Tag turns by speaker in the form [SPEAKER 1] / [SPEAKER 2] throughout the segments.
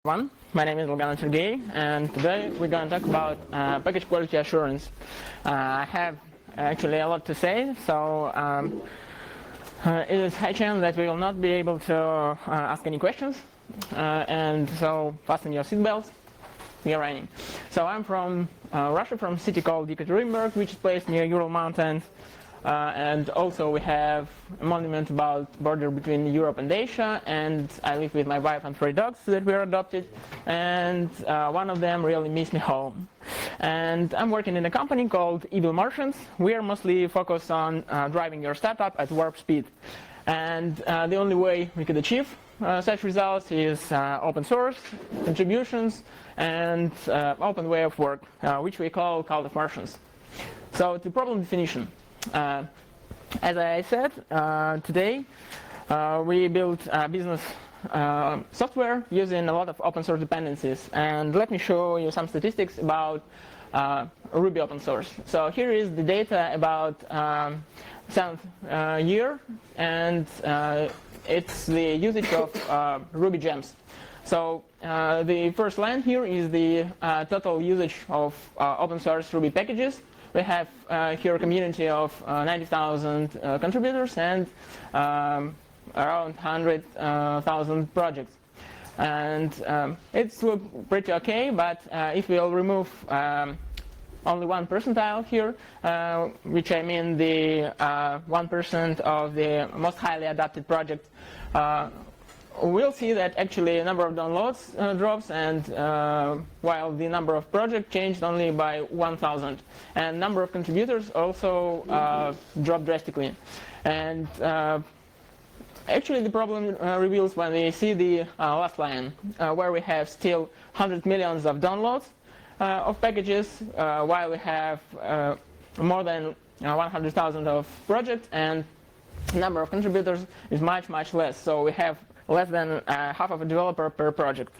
[SPEAKER 1] My name is Sergey, and today we're going to talk about package quality assurance. I have actually a lot to say, so it is high chance that we will not be able to ask any questions, and so fasten your seatbelts. We are running. So I'm from Russia, from a city called Yekaterinburg, which is placed near Ural Mountains. And also we have a monument about border between Europe and Asia, and I live with my wife and 3 dogs that were adopted, and one of them really missed me home. And I'm working in a company called Evil Martians. We are mostly focused on driving your startup at warp speed. And the only way we could achieve such results is open source, contributions, and open way of work, which we call Cult of Martians. So the problem definition. As I said, today we build business software using a lot of open source dependencies. And let me show you some statistics about Ruby open source. So here is the data about 7th year, and it's the usage of Ruby gems. So the first line here is the total usage of open source Ruby packages. We have here a community of 90,000 contributors and around 100,000 projects. And it's pretty okay, but if we'll remove only 1 percentile here, which I mean the 1% of the most highly adapted projects, we'll see that actually a number of downloads drops, and while the number of projects changed only by 1,000, and number of contributors also dropped drastically. And actually the problem reveals when we see the last line, where we have still 100 millions of downloads of packages, while we have more than 100,000 of projects, and number of contributors is much less. So we have less than half of a developer per project.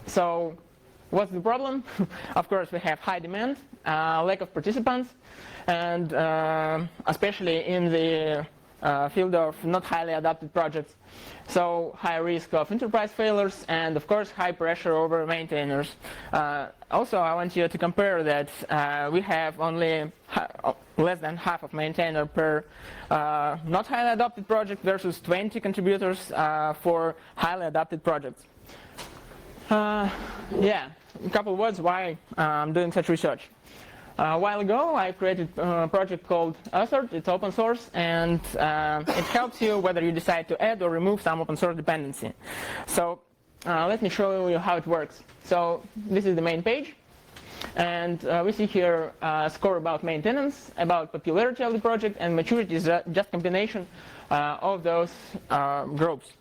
[SPEAKER 1] So what's the problem? Of course, we have high demand, lack of participants, and especially in the field of not highly adapted projects. So high risk of enterprise failures, and of course high pressure over maintainers. Also, I want you to compare that we have only less than half of maintainer per not highly adapted project versus 20 contributors for highly adapted projects. Yeah, a couple of words why I'm doing such research. A while ago, I created a project called Assert. It's open source, and it helps you whether you decide to add or remove some open source dependency. So let me show you how it works. So this is the main page, and we see here a score about maintenance, about popularity of the project, and maturity is just combination of those groups.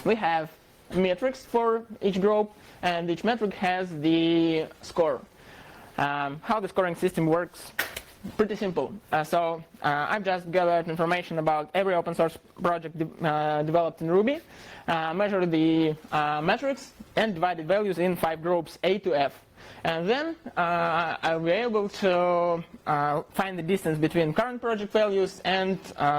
[SPEAKER 1] We have metrics for each group, and each metric has the score. How the scoring system works, pretty simple. I've just gathered information about every open source project developed in Ruby, measured the metrics, and divided values in 5 groups, A to F. And then I'll be able to find the distance between current project values and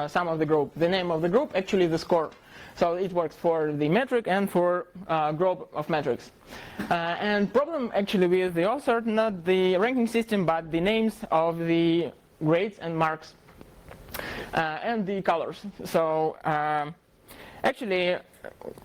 [SPEAKER 1] some of the group. The name of the group, actually the score. So it works for the metric and for group of metrics. And problem actually with the Assert, not the ranking system, but the names of the grades and marks and the colors. So actually,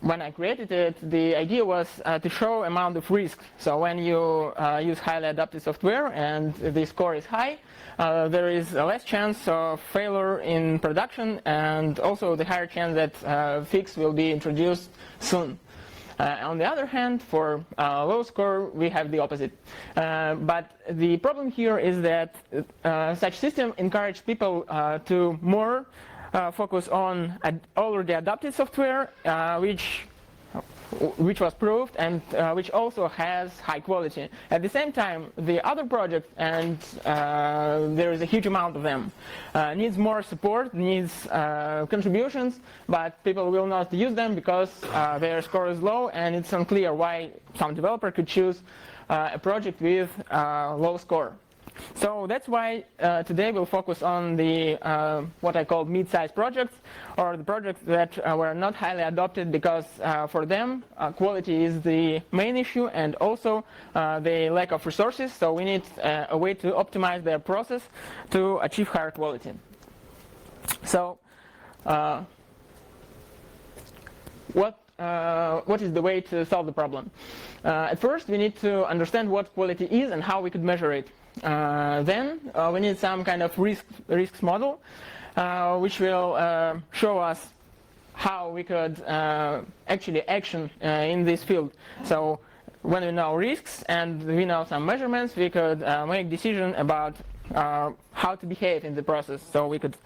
[SPEAKER 1] when I created it, the idea was to show amount of risk. So when you use highly adapted software and the score is high, there is a less chance of failure in production, and also the higher chance that fix will be introduced soon. On the other hand, for low score, we have the opposite. But the problem here is that such system encourages people to more focus on already adapted software, which was proved and which also has high quality. At the same time, the other project, and there is a huge amount of them, needs more support, needs contributions, but people will not use them because their score is low, and it's unclear why some developer could choose a project with low score. So that's why today we'll focus on the what I call mid-sized projects, or the projects that were not highly adopted because for them quality is the main issue, and also the lack of resources. So we need a way to optimize their process to achieve higher quality. So what is the way to solve the problem? At first we need to understand what quality is and how we could measure it. Then we need some kind of risks model which will show us how we could actually action in this field. So when we know risks and we know some measurements, we could make decision about how to behave in the process, so we could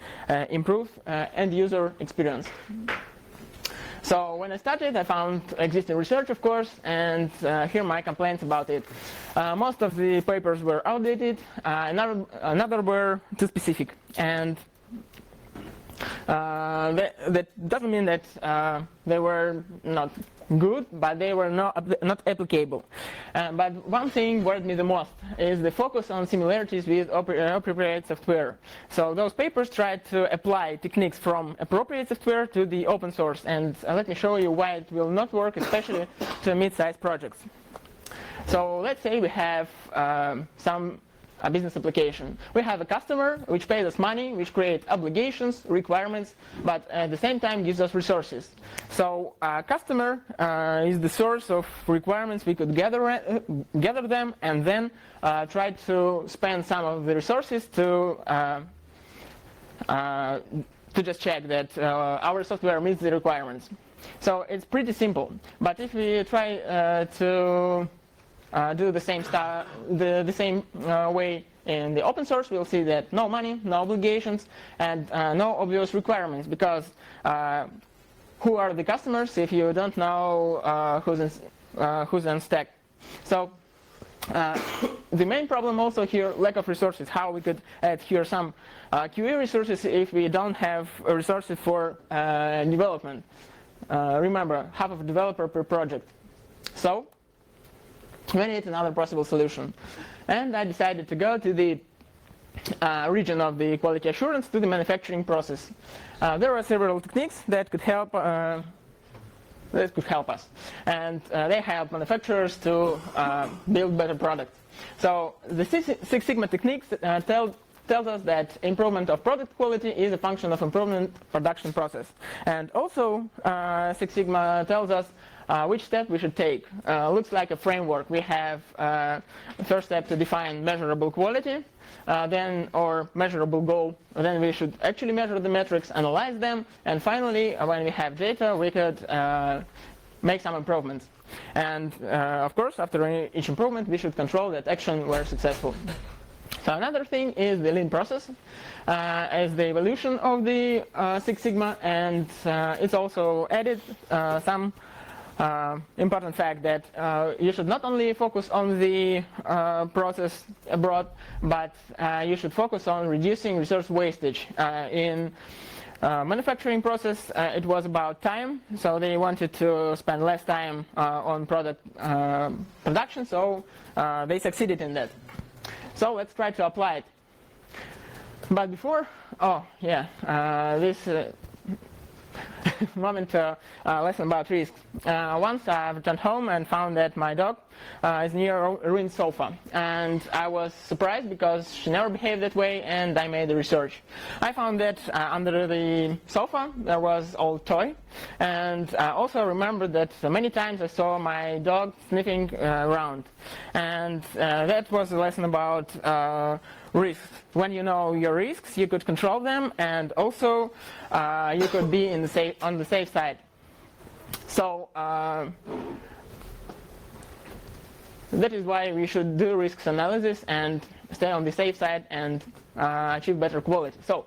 [SPEAKER 1] improve end user experience. So when I started, I found existing research, of course, and here are my complaints about it. Most of the papers were outdated, another were too specific, and that doesn't mean that they were not good, but they were not applicable. But one thing worried me the most is the focus on similarities with appropriate software. So those papers tried to apply techniques from appropriate software to the open source, and let me show you why it will not work, especially to mid-sized projects. So let's say we have some business application. We have a customer which pays us money, which creates obligations, requirements, but at the same time gives us resources. So customer is the source of requirements. We could gather them and then try to spend some of the resources to just check that our software meets the requirements. So it's pretty simple. But if we try to do the same stuff, the same way in the open source, we'll see that no money, no obligations, and no obvious requirements, because who are the customers if you don't know who's on stack? So the main problem also here, lack of resources. How we could add here some QA resources if we don't have resources for development. Remember, half of a developer per project. So we need another possible solution, and I decided to go to the region of the quality assurance, to the manufacturing process. There are several techniques that could help us, and they help manufacturers to build better products. So the Six Sigma techniques tells us that improvement of product quality is a function of improvement production process, and also Six Sigma tells us which step we should take. Looks like a framework. We have first step to define measurable quality, then or measurable goal. Then we should actually measure the metrics, analyze them, and finally, when we have data, we could make some improvements. And of course, after each improvement, we should control that action were successful. So another thing is the lean process as the evolution of the Six Sigma, and it's also added some important fact that you should not only focus on the process abroad, but you should focus on reducing resource wastage. In manufacturing process, it was about time, so they wanted to spend less time on product production, so they succeeded in that. So let's try to apply it. But before, this moment lesson about risks. Once I returned home and found that my dog is near a ruined sofa, and I was surprised because she never behaved that way, and I made the research. I found that under the sofa there was old toy, and I also remembered that many times I saw my dog sniffing around, and that was a lesson about risks. When you know your risks, you could control them, and also you could be on the safe side. So that is why we should do risks analysis and stay on the safe side and achieve better quality. So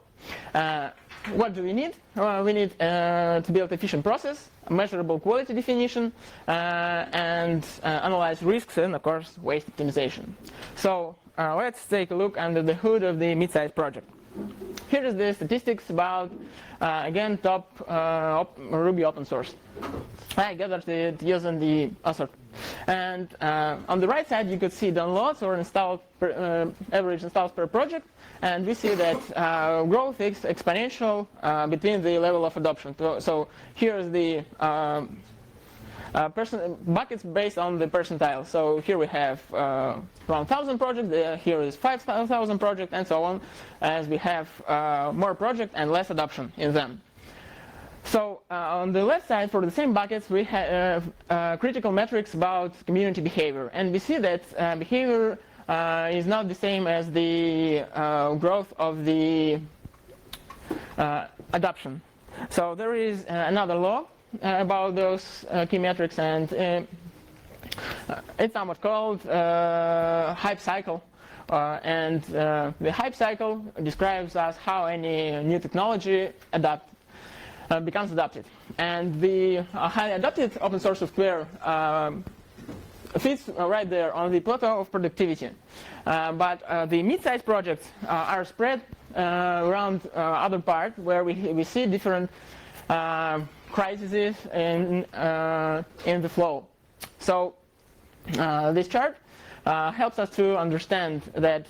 [SPEAKER 1] what do we need? We need to build efficient process, measurable quality definition, and analyze risks, and of course waste optimization. So let's take a look under the hood of the mid-sized project. here is the statistics about, again, top Ruby open source. I gathered it using the assert. And on the right side, you could see downloads or average installs per project. And we see that growth is exponential between the level of adoption. So here is the buckets based on the percentile. So here we have around 1,000 projects, here is 5,000 projects, and so on, as we have more projects and less adoption in them. So on the left side, for the same buckets, we have critical metrics about community behavior. And we see that behavior is not the same as the growth of the adoption. So there is another law about those key metrics, and it's somewhat called hype cycle. And the hype cycle describes us how any new technology becomes adopted. And the highly adopted open source software fits right there on the plateau of productivity. But the mid-sized projects are spread around other parts where we see different crises in the flow. So this chart helps us to understand that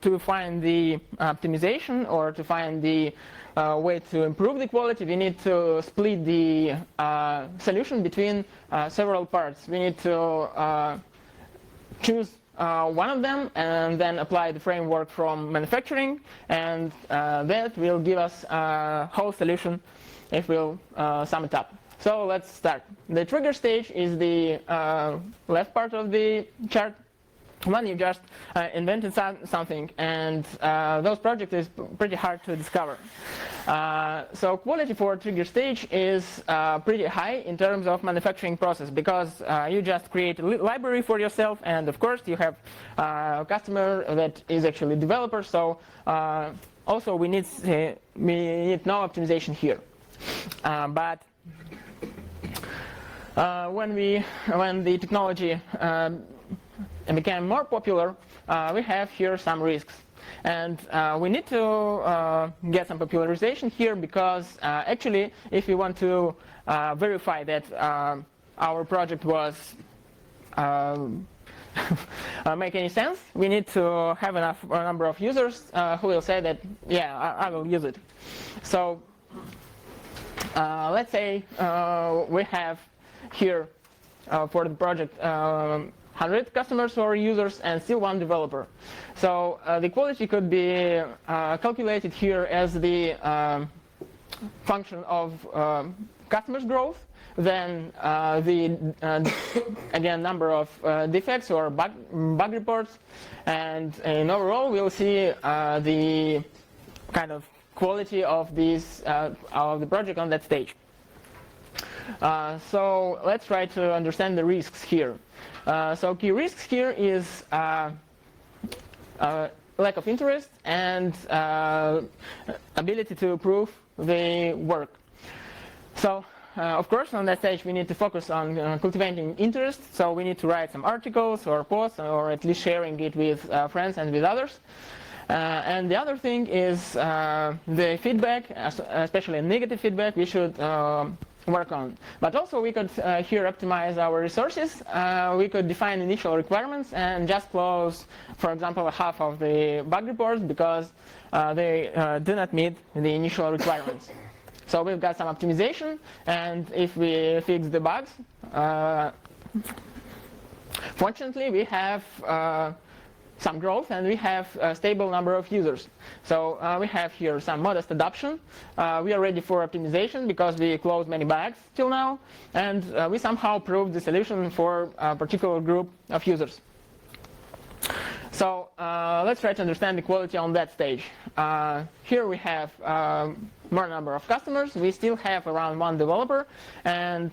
[SPEAKER 1] to find the optimization or to find the way to improve the quality, we need to split the solution between several parts. We need to choose one of them and then apply the framework from manufacturing, and that will give us a whole solution if we'll sum it up. So let's start. The trigger stage is the left part of the chart. When you just invented something, and those projects is pretty hard to discover. So quality for trigger stage is pretty high in terms of manufacturing process, because you just create a library for yourself, and of course you have a customer that is actually a developer. So also we need no optimization here. But when the technology and became more popular, we have here some risks. And we need to get some popularization here, because actually, if we want to verify that our project was make any sense, we need to have enough number of users who will say that, yeah, I will use it. So let's say we have here for the project 100 customers or users and still one developer. So the quality could be calculated here as the function of customers growth, then the again number of defects or bug reports, and in overall we'll see the kind of quality of these of the project on that stage. So let's try to understand the risks here. So key risks here is lack of interest and ability to prove the work. So of course on that stage we need to focus on cultivating interest, so we need to write some articles or posts, or at least sharing it with friends and with others. And the other thing is the feedback, especially negative feedback, we should work on. But also we could here optimize our resources. We could define initial requirements and just close, for example, half of the bug reports because they do not meet the initial requirements. So we've got some optimization, and if we fix the bugs, fortunately we have some growth and we have a stable number of users. So we have here some modest adoption. We are ready for optimization because we closed many bugs till now, and we somehow proved the solution for a particular group of users. So let's try to understand the quality on that stage. Here we have more number of customers. We still have around one developer, and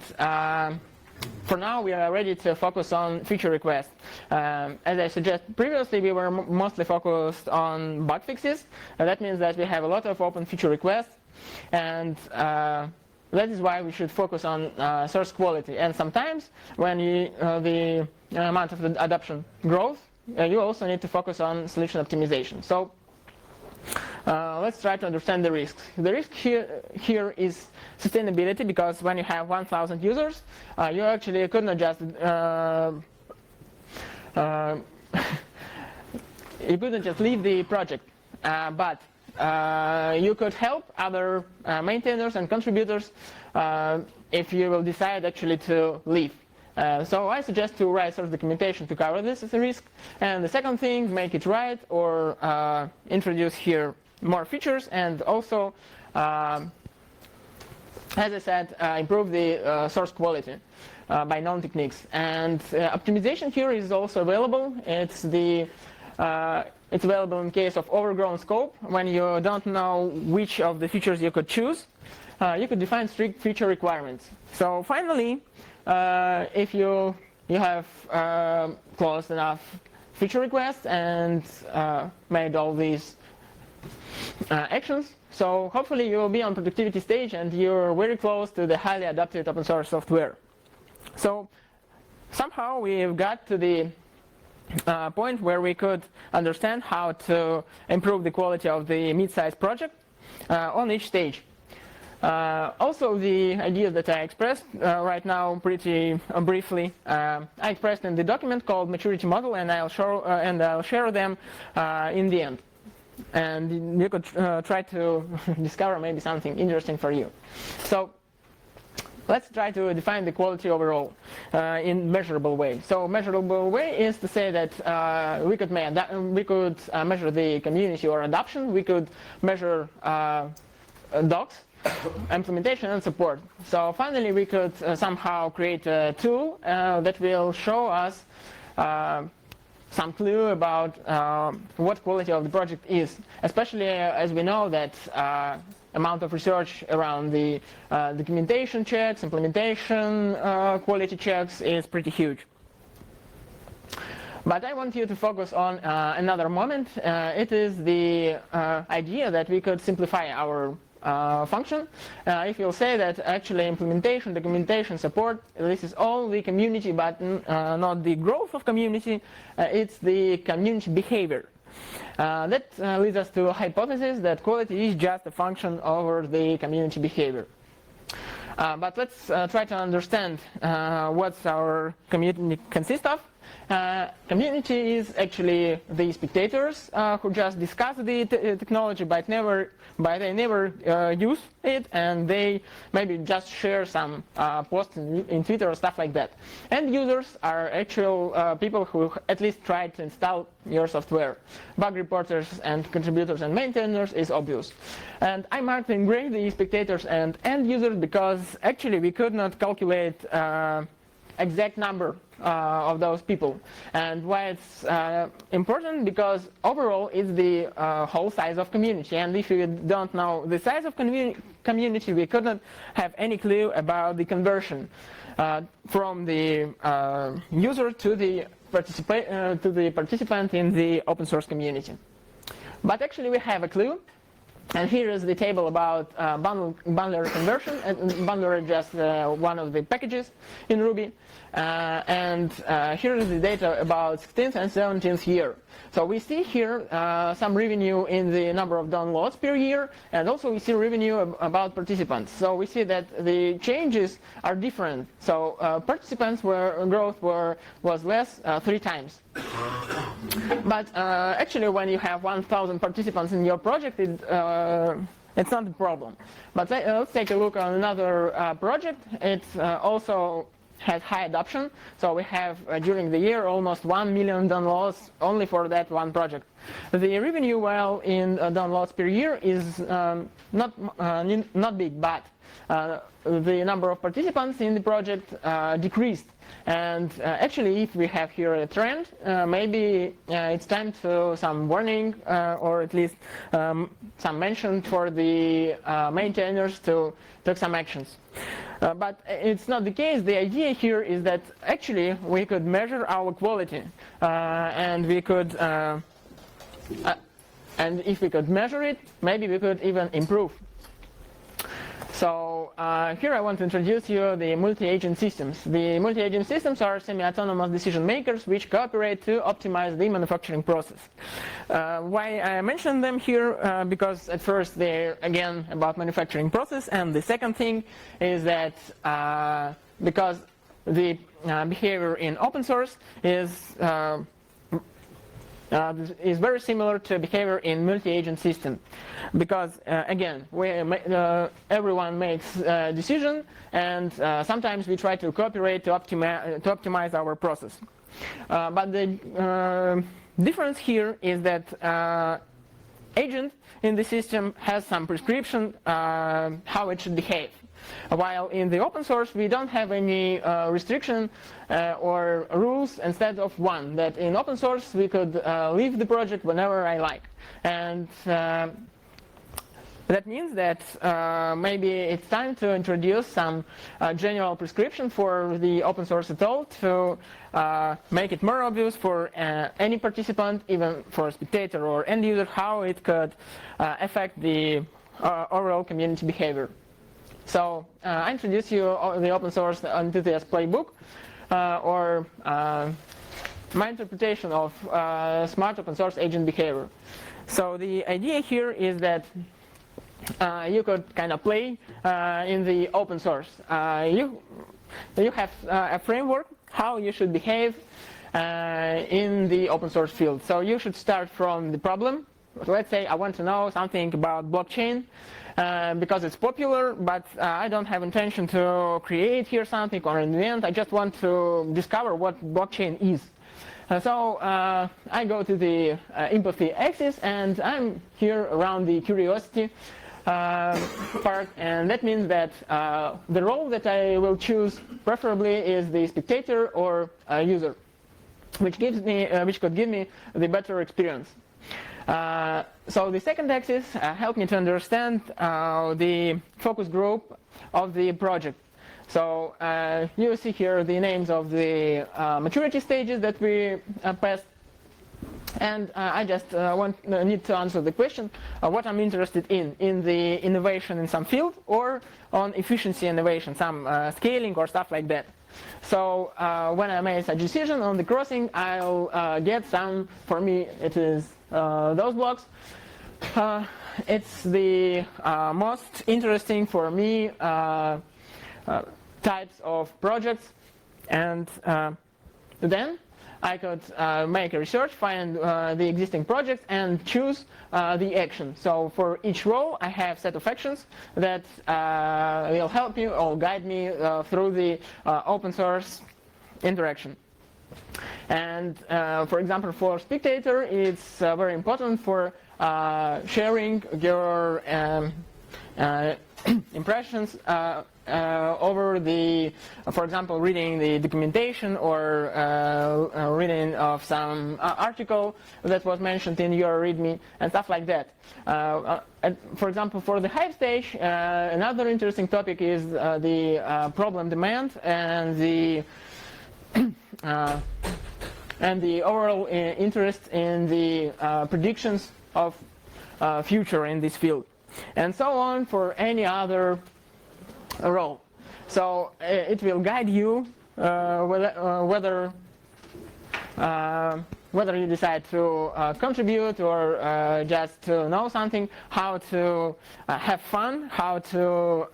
[SPEAKER 1] for now, we are ready to focus on feature requests. As I suggested previously, we were mostly focused on bug fixes. That means that we have a lot of open feature requests, and that is why we should focus on source quality. And sometimes, when the amount of adoption grows, you also need to focus on solution optimization. So let's try to understand the risks. The risk here is sustainability, because when you have 1,000 users, you actually couldn't just you couldn't just leave the project, but you could help other maintainers and contributors if you will decide actually to leave. So I suggest to write source documentation to cover this as a risk. And the second thing, make it right, or introduce here more features, and also, as I said, improve the source quality by known techniques. And optimization here is also available. It's available in case of overgrown scope, when you don't know which of the features you could choose. You could define strict feature requirements. So finally, if you have closed enough feature requests and made all these actions, so hopefully you will be on productivity stage and you're very close to the highly adapted open source software. So somehow we've got to the point where we could understand how to improve the quality of the mid-sized project on each stage. Also, the ideas that I expressed right now pretty briefly, I expressed in the document called maturity model, and I'll share them in the end. And you could try to discover maybe something interesting for you. So let's try to define the quality overall in measurable way. So measurable way is to say that we could measure the community or adoption. We could measure docs, implementation, and support. So finally, we could somehow create a tool that will show us some clue about what quality of the project is, especially as we know that amount of research around the documentation checks, implementation quality checks is pretty huge. But I want you to focus on another moment. It is the idea that we could simplify our function. If you'll say that actually implementation, documentation, support, this is all the community button, not the growth of community, it's the community behavior. That leads us to a hypothesis that quality is just a function over the community behavior. But let's try to understand what our community consists of. Community is actually the spectators who just discuss the technology, but they never use it, and they maybe just share some posts in Twitter or stuff like that. And users are actual people who at least try to install your software. Bug reporters and contributors and maintainers is obvious. And I marked in gray the spectators and end users because actually we could not calculate exact number of those people. And why it's important, because overall it's the whole size of community, and if you don't know the size of community, we couldn't have any clue about the conversion from the user to the participant in the open source community. But actually we have a clue. And here is the table about bundler conversion. And bundler is just one of the packages in Ruby. And here is the data about 16th and 17th year. So we see here some revenue in the number of downloads per year, and also we see revenue about participants. So we see that the changes are different. So participants growth was less 3 times. But actually, when you have 1,000 participants in your project, it's not a problem. But let's take a look on another project. It's also has high adoption. So we have during the year almost 1 million downloads only for that one project. The revenue, while in downloads per year, is not big, but the number of participants in the project decreased. And actually, if we have here a trend, maybe it's time to some warning or at least some mention for the maintainers to take some actions. But it's not the case. The idea here is that actually we could measure our quality, and we could, and if we could measure it, maybe we could even improve. So here I want to introduce you the multi-agent systems. The multi-agent systems are semi-autonomous decision makers which cooperate to optimize the manufacturing process. Why I mention them here? Because at first they're again about manufacturing process, and the second thing is that because the behavior in open source is very similar to behavior in multi-agent system, because again, everyone makes a decision, and sometimes we try to cooperate to optimize our process. But the difference here is that agent in the system has some prescription how it should behave. While in the open source we don't have any restriction or rules instead of one, that in open source we could leave the project whenever I like. And that means that maybe it's time to introduce some general prescription for the open source at all to make it more obvious for any participant, even for a spectator or end user, how it could affect the overall community behavior. So I introduce you the open source enthusiast playbook, or my interpretation of smart open source agent behavior. So the idea here is that you could kind of play in the open source. You have a framework how you should behave in the open source field. So you should start from the problem. Let's say I want to know something about blockchain. Because it's popular, but I don't have intention to create here something or invent. I just want to discover what blockchain is. So I go to the empathy axis, and I'm here around the curiosity part, and that means that the role that I will choose preferably is the spectator or user, which could give me the better experience. So the second axis helped me to understand the focus group of the project. So you see here the names of the maturity stages that we passed, and I just need to answer the question what I'm interested in the innovation in some field or on efficiency innovation, some scaling or stuff like that. So when I make a decision on the crossing, I'll get some, for me it is those blocks. It's the most interesting for me types of projects, and then I could make a research, find the existing projects, and choose the action. So for each row I have a set of actions that will help you or guide me through the open source interaction. And for example, for spectator, it's very important for sharing your impressions over the, for example, reading the documentation or reading of some article that was mentioned in your README and stuff like that. For example, for the hype stage, another interesting topic is the problem demand and the overall interest in the predictions of future in this field, and so on for any other role. So it will guide you whether you decide to contribute or just to know something, how to have fun, how to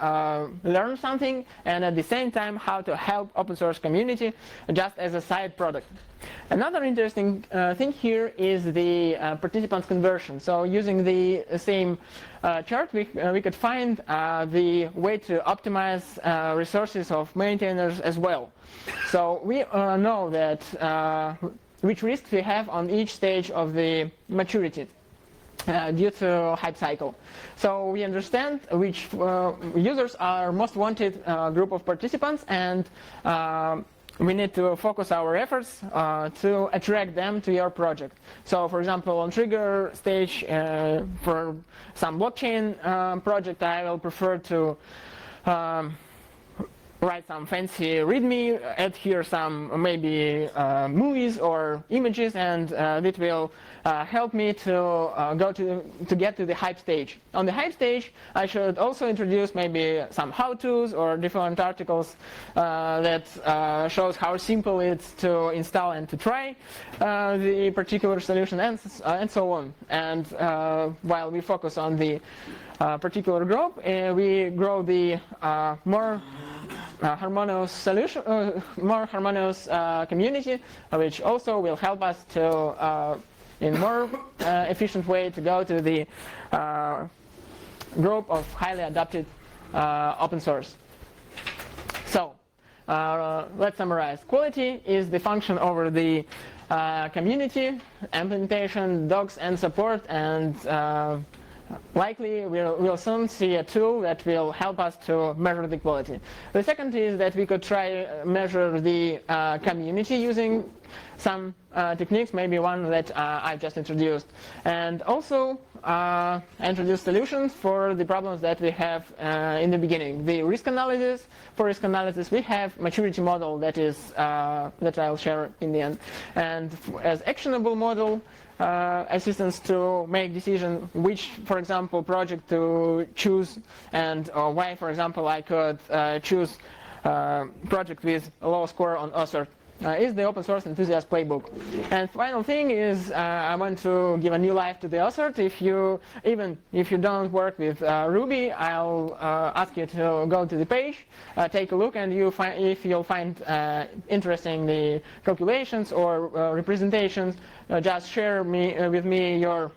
[SPEAKER 1] learn something, and at the same time how to help open source community just as a side product. Another interesting thing here is the participants conversion. So using the same chart, we could find the way to optimize resources of maintainers as well. So we know that which risks we have on each stage of the maturity due to hype cycle. So we understand which users are most wanted group of participants, and we need to focus our efforts to attract them to your project. So for example, on trigger stage for some blockchain project, I will prefer to write some fancy README, add here some maybe movies or images, and it will help me to get to the hype stage. On the hype stage, I should also introduce maybe some how-tos or different articles that shows how simple it's to install and to try the particular solution, and so on. And while we focus on the particular group, we grow the more harmonious solution, more harmonious community, which also will help us to, in more efficient way, to go to the group of highly adopted open source. So let's summarize. Quality is the function over the community, implementation, docs, and support, and likely we'll soon see a tool that will help us to measure the quality. The second is that we could try measure the community using some techniques, maybe one that I've just introduced, and also introduce solutions for the problems that we have in the beginning. The risk analysis. For risk analysis, we have maturity model that is that I'll share in the end, and as actionable model, assistance to make decision which, for example, project to choose, and why, for example, I could choose project with a low score on author. Is the open source enthusiast playbook. And final thing is I want to give a new life to the author. Even if you don't work with Ruby, I'll ask you to go to the page, take a look, and if you'll find interesting the calculations or representations, just share with me your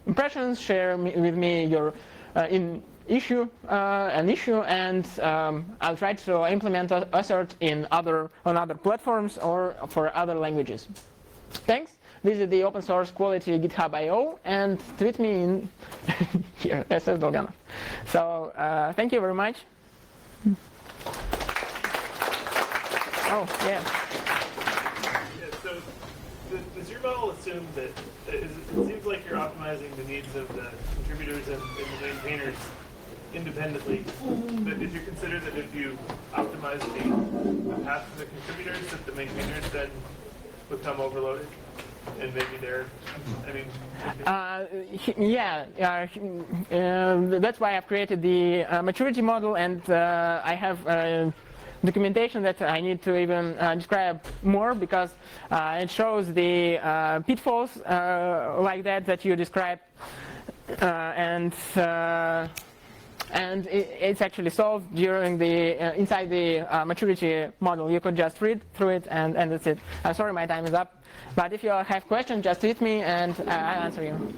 [SPEAKER 1] impressions, share with me your an issue, and I'll try to implement Assert on other platforms or for other languages. Thanks. Visit the open source quality GitHub IO and tweet me in here, SS Dolganov. So thank you very much. Oh yeah.
[SPEAKER 2] So does your model assume that it seems like you're optimizing the needs of the contributors and the maintainers independently, but did you consider that if you optimize the path to the contributors, that the maintainers then become overloaded, and maybe they're,
[SPEAKER 1] that's why I've created the maturity model, and I have documentation that I need to even describe more, because it shows the pitfalls like that you described, and it's actually solved during the inside the maturity model. You could just read through it, and that's it. I'm sorry, my time is up. But if you have questions, just tweet me and I'll answer you.